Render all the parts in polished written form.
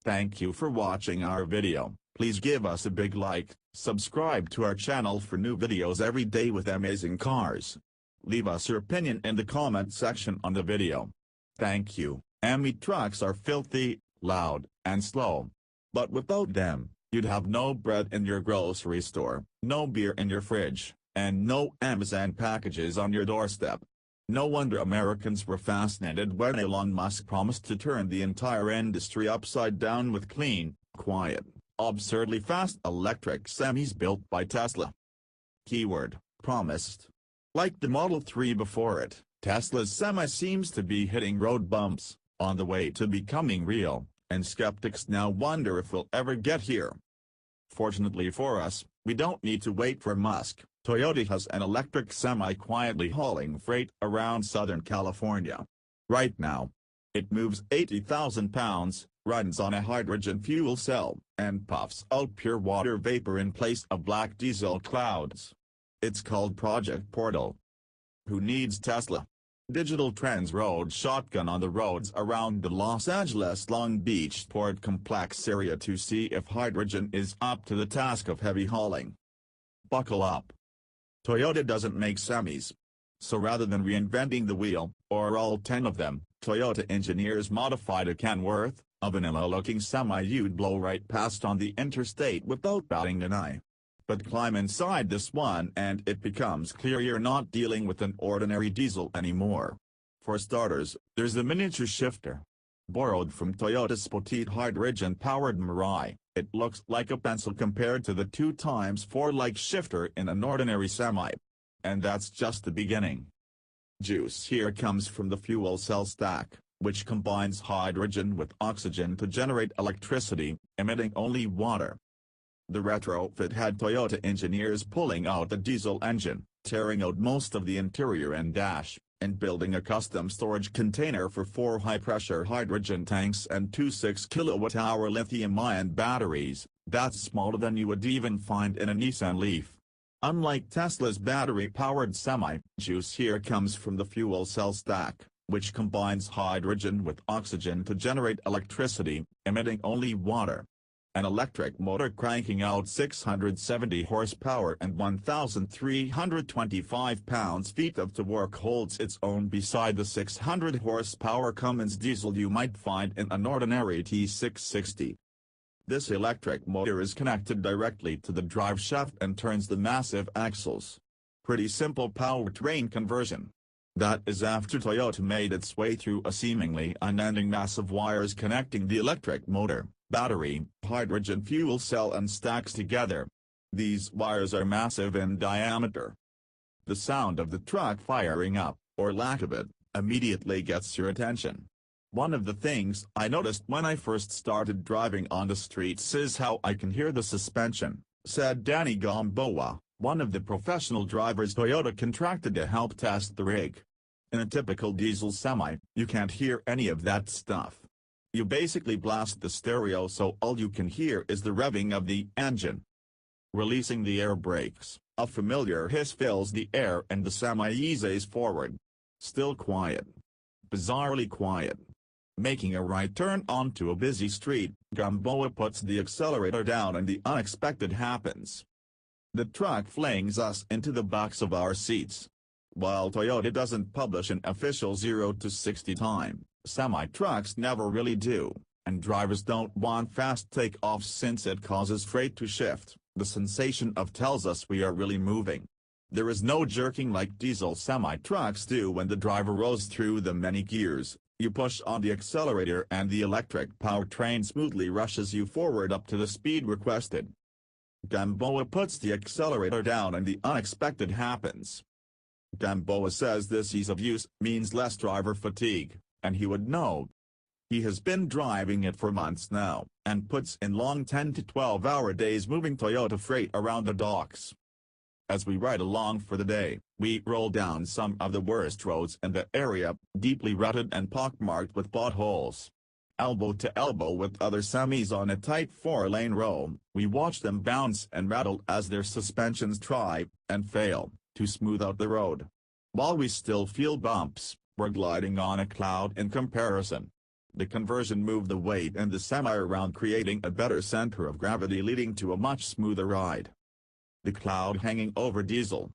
Thank you for watching our video. Please give us a big like, subscribe to our channel for new videos every day with amazing cars. Leave us your opinion in the comment section on the video. Thank you. Semi trucks are filthy, loud, and slow. But without them, you'd have no bread in your grocery store, no beer in your fridge, and no Amazon packages on your doorstep. No wonder Americans were fascinated when Elon Musk promised to turn the entire industry upside down with clean, quiet, absurdly fast electric semis built by Tesla. Keyword: promised. Like the Model 3 before it, Tesla's Semi seems to be hitting road bumps, on the way to becoming real, and skeptics now wonder if we'll ever get here. Fortunately for us, we don't need to wait for Musk. Toyota has an electric Semi quietly hauling freight around Southern California. Right now, it moves 80,000 pounds, runs on a hydrogen fuel cell, and puffs out pure water vapor in place of black diesel clouds. It's called Project Portal. Who needs Tesla? Digital Trends rode shotgun on the roads around the Los Angeles Long Beach port complex area to see if hydrogen is up to the task of heavy hauling. Buckle up. Toyota doesn't make semis. So rather than reinventing the wheel, or all 10 of them, Toyota engineers modified a Kenworth, a vanilla-looking semi you'd blow right past on the interstate without batting an eye. But climb inside this one and it becomes clear you're not dealing with an ordinary diesel anymore. For starters, there's a miniature shifter. Borrowed from Toyota's petite hydrogen-powered Mirai, it looks like a pencil compared to the 2x4-like shifter in an ordinary semi. And that's just the beginning. Juice here comes from the fuel cell stack, which combines hydrogen with oxygen to generate electricity, emitting only water. The retrofit had Toyota engineers pulling out the diesel engine, tearing out most of the interior and dash, and building a custom storage container for 4 high-pressure hydrogen tanks and 2 6-kilowatt-hour lithium-ion batteries. That's smaller than you would even find in a Nissan Leaf. Unlike Tesla's battery-powered Semi, juice here comes from the fuel cell stack, which combines hydrogen with oxygen to generate electricity, emitting only water. An electric motor cranking out 670 horsepower and 1,325 pounds-feet of torque holds its own beside the 600 horsepower Cummins diesel you might find in an ordinary T660. This electric motor is connected directly to the drive shaft and turns the massive axles. Pretty simple powertrain conversion. That is after Toyota made its way through a seemingly unending mass of wires connecting the electric motor, battery, hydrogen fuel cell and stacks together. These wires are massive in diameter. The sound of the truck firing up, or lack of it, immediately gets your attention. One of the things I noticed when I first started driving on the streets is how I can hear the suspension, said Danny Gamboa, one of the professional drivers Toyota contracted to help test the rig. In a typical diesel semi, you can't hear any of that stuff. You basically blast the stereo so all you can hear is the revving of the engine. Releasing the air brakes, a familiar hiss fills the air and the semi eases forward. Still quiet. Bizarrely quiet. Making a right turn onto a busy street, Gamboa puts the accelerator down and the unexpected happens. The truck flings us into the backs of our seats. While Toyota doesn't publish an official 0 to 60 time, semi-trucks never really do, and drivers don't want fast takeoffs since it causes freight to shift. The sensation of tells us we are really moving. There is no jerking like diesel semi-trucks do when the driver rolls through the many gears. You push on the accelerator and the electric powertrain smoothly rushes you forward up to the speed requested. Gamboa puts the accelerator down and the unexpected happens. Gamboa says this ease of use means less driver fatigue, and he would know. He has been driving it for months now, and puts in long 10 to 12-hour days moving Toyota freight around the docks. As we ride along for the day, we roll down some of the worst roads in the area, deeply rutted and pockmarked with potholes. Elbow to elbow with other semis on a tight 4-lane road, we watch them bounce and rattle as their suspensions try, and fail, to smooth out the road. While we still feel bumps, we're gliding on a cloud in comparison. The conversion moved the weight and the semi around, creating a better center of gravity, leading to a much smoother ride. The cloud hanging over diesel.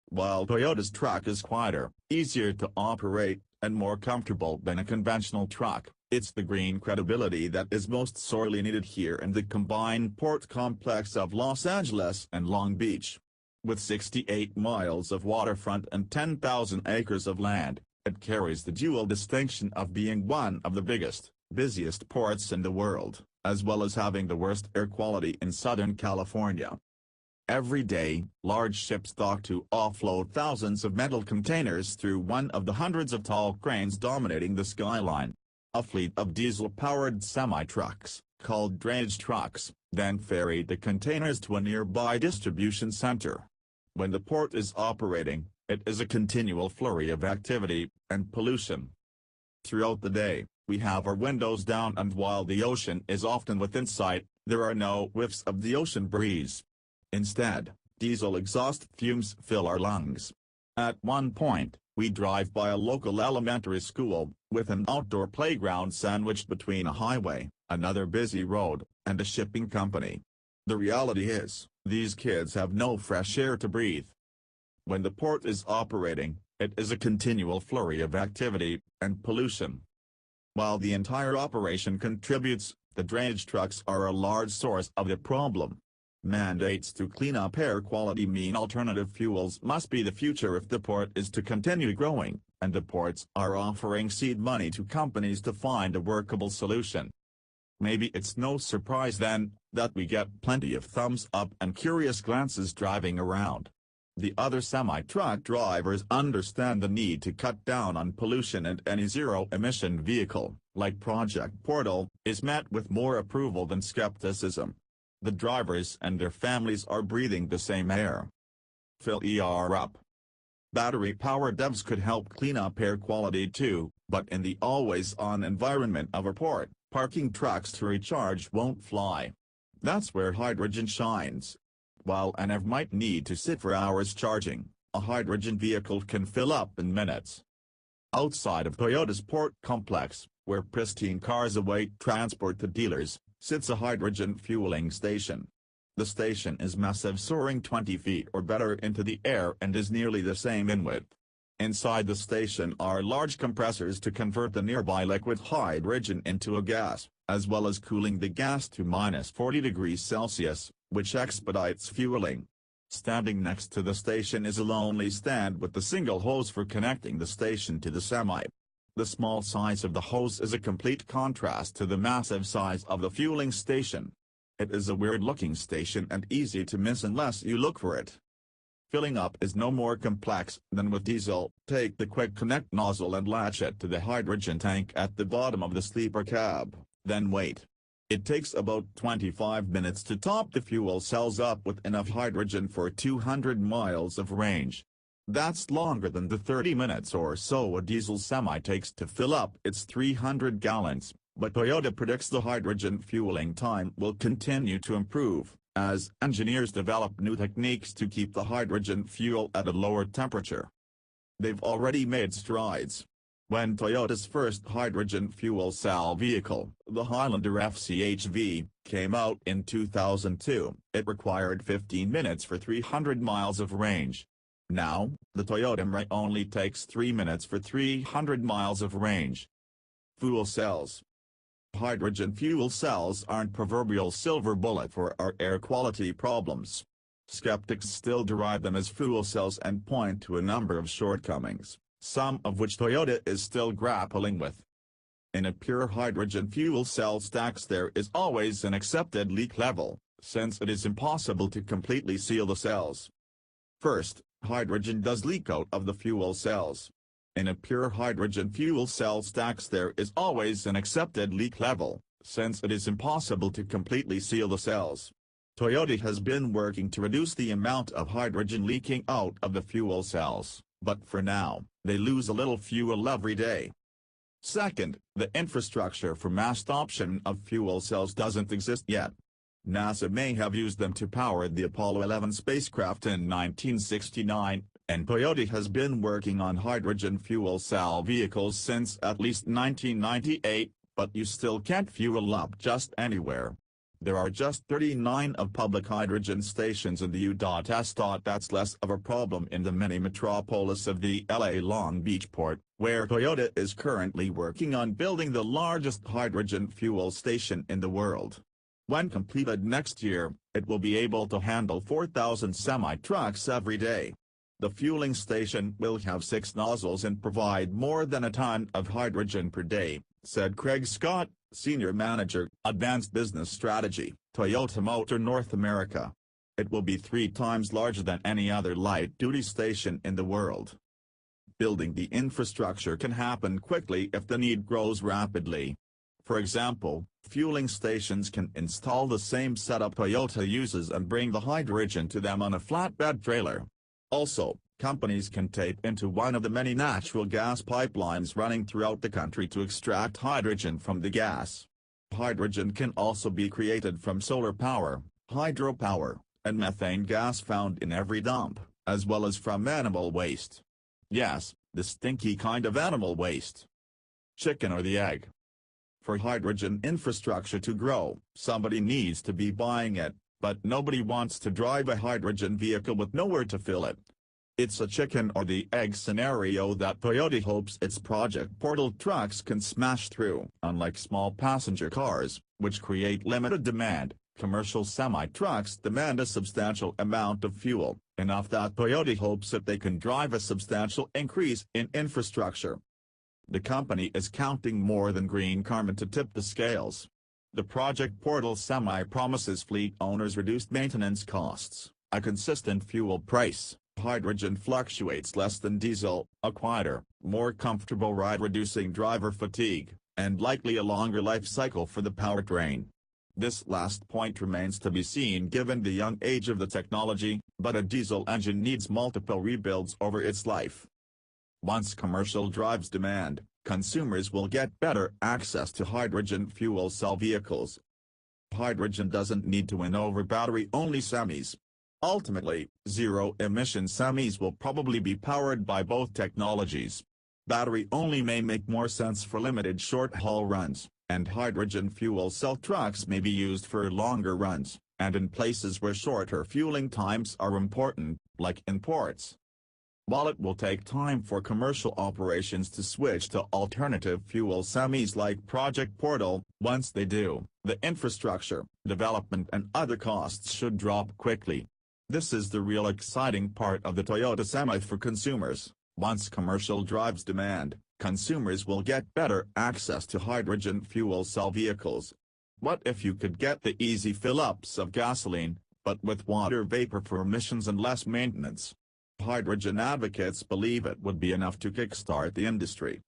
While Toyota's truck is quieter, easier to operate, and more comfortable than a conventional truck, it's the green credibility that is most sorely needed here in the combined port complex of Los Angeles and Long Beach. With 68 miles of waterfront and 10,000 acres of land, it carries the dual distinction of being one of the biggest, busiest ports in the world, as well as having the worst air quality in Southern California. Every day, large ships dock to offload thousands of metal containers through one of the hundreds of tall cranes dominating the skyline. A fleet of diesel-powered semi-trucks, called drayage trucks, then ferry the containers to a nearby distribution center. When the port is operating, it is a continual flurry of activity and pollution. Throughout the day, we have our windows down, and while the ocean is often within sight, there are no whiffs of the ocean breeze. Instead, diesel exhaust fumes fill our lungs. At one point, we drive by a local elementary school, with an outdoor playground sandwiched between a highway, another busy road, and a shipping company. The reality is, these kids have no fresh air to breathe. When the port is operating, it is a continual flurry of activity and pollution. While the entire operation contributes, the drayage trucks are a large source of the problem. Mandates to clean up air quality mean alternative fuels must be the future if the port is to continue growing, and the ports are offering seed money to companies to find a workable solution. Maybe it's no surprise then, that we get plenty of thumbs up and curious glances driving around. The other semi-truck drivers understand the need to cut down on pollution, and any zero-emission vehicle, like Project Portal, is met with more approval than skepticism. The drivers and their families are breathing the same air. Fill ER up. Battery-powered EVs could help clean up air quality too, but in the always-on environment of a port, parking trucks to recharge won't fly. That's where hydrogen shines. While an EV might need to sit for hours charging, a hydrogen vehicle can fill up in minutes. Outside of Toyota's port complex, where pristine cars await transport to dealers, sits a hydrogen fueling station. The station is massive, soaring 20 feet or better into the air, and is nearly the same in width. Inside the station are large compressors to convert the nearby liquid hydrogen into a gas, as well as cooling the gas to -40 degrees Celsius, which expedites fueling. Standing next to the station is a lonely stand with a single hose for connecting the station to the semi. The small size of the hose is a complete contrast to the massive size of the fueling station. It is a weird-looking station and easy to miss unless you look for it. Filling up is no more complex than with diesel. Take the quick connect nozzle and latch it to the hydrogen tank at the bottom of the sleeper cab, then wait. It takes about 25 minutes to top the fuel cells up with enough hydrogen for 200 miles of range. That's longer than the 30 minutes or so a diesel semi takes to fill up its 300 gallons, but Toyota predicts the hydrogen fueling time will continue to improve, as engineers develop new techniques to keep the hydrogen fuel at a lower temperature. They've already made strides. When Toyota's first hydrogen fuel cell vehicle, the Highlander FCHV, came out in 2002, it required 15 minutes for 300 miles of range. Now, the Toyota Mirai only takes 3 minutes for 300 miles of range. Fuel cells. Hydrogen fuel cells aren't proverbial silver bullet for our air quality problems. Skeptics still deride them as fuel cells and point to a number of shortcomings, some of which Toyota is still grappling with. In a pure hydrogen fuel cell stacks, there is always an accepted leak level, since it is impossible to completely seal the cells. First, hydrogen does leak out of the fuel cells. In a pure hydrogen fuel cell stacks, there is always an accepted leak level, since it is impossible to completely seal the cells. Toyota has been working to reduce the amount of hydrogen leaking out of the fuel cells, but for now, they lose a little fuel every day. Second, the infrastructure for mass adoption of fuel cells doesn't exist yet. NASA may have used them to power the Apollo 11 spacecraft in 1969, and Toyota has been working on hydrogen fuel cell vehicles since at least 1998, but you still can't fuel up just anywhere. There are just 39 of public hydrogen stations in the U.S. That's less of a problem in the mini metropolis of the LA Long Beach port, where Toyota is currently working on building the largest hydrogen fuel station in the world. When completed next year, it will be able to handle 4,000 semi-trucks every day. The fueling station will have 6 nozzles and provide more than a ton of hydrogen per day, said Craig Scott, Senior Manager, Advanced Business Strategy, Toyota Motor North America. It will be 3 times larger than any other light-duty station in the world. Building the infrastructure can happen quickly if the need grows rapidly. For example, fueling stations can install the same setup Toyota uses and bring the hydrogen to them on a flatbed trailer. Also, companies can tap into one of the many natural gas pipelines running throughout the country to extract hydrogen from the gas. Hydrogen can also be created from solar power, hydropower, and methane gas found in every dump, as well as from animal waste. Yes, the stinky kind of animal waste. Chicken or the egg. For hydrogen infrastructure to grow, somebody needs to be buying it, but nobody wants to drive a hydrogen vehicle with nowhere to fill it. It's a chicken or the egg scenario that Toyota hopes its Project Portal trucks can smash through. Unlike small passenger cars, which create limited demand, commercial semi-trucks demand a substantial amount of fuel, enough that Toyota hopes that they can drive a substantial increase in infrastructure. The company is counting more than green carbon to tip the scales. The Project Portal Semi promises fleet owners reduced maintenance costs, a consistent fuel price, hydrogen fluctuates less than diesel, a quieter, more comfortable ride reducing driver fatigue, and likely a longer life cycle for the powertrain. This last point remains to be seen given the young age of the technology, but a diesel engine needs multiple rebuilds over its life. Once commercial drives demand, consumers will get better access to hydrogen fuel cell vehicles. Hydrogen doesn't need to win over battery-only semis. Ultimately, zero-emission semis will probably be powered by both technologies. Battery-only may make more sense for limited short-haul runs, and hydrogen fuel cell trucks may be used for longer runs, and in places where shorter fueling times are important, like in ports. While it will take time for commercial operations to switch to alternative fuel semis like Project Portal, once they do, the infrastructure, development and other costs should drop quickly. This is the real exciting part of the Toyota Semi for consumers. Once commercial drives demand, consumers will get better access to hydrogen fuel cell vehicles. What if you could get the easy fill-ups of gasoline, but with water vapor for emissions and less maintenance? Hydrogen advocates believe it would be enough to kickstart the industry.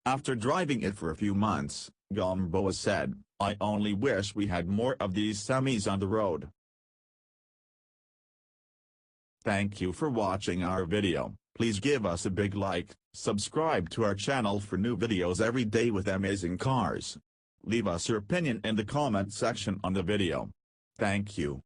After driving it for a few months, Gamboa said, "I only wish we had more of these semis on the road." Thank you for watching our video. Please give us a big like, subscribe to our channel for new videos every day with amazing cars. Leave us your opinion in the comment section on the video. Thank you.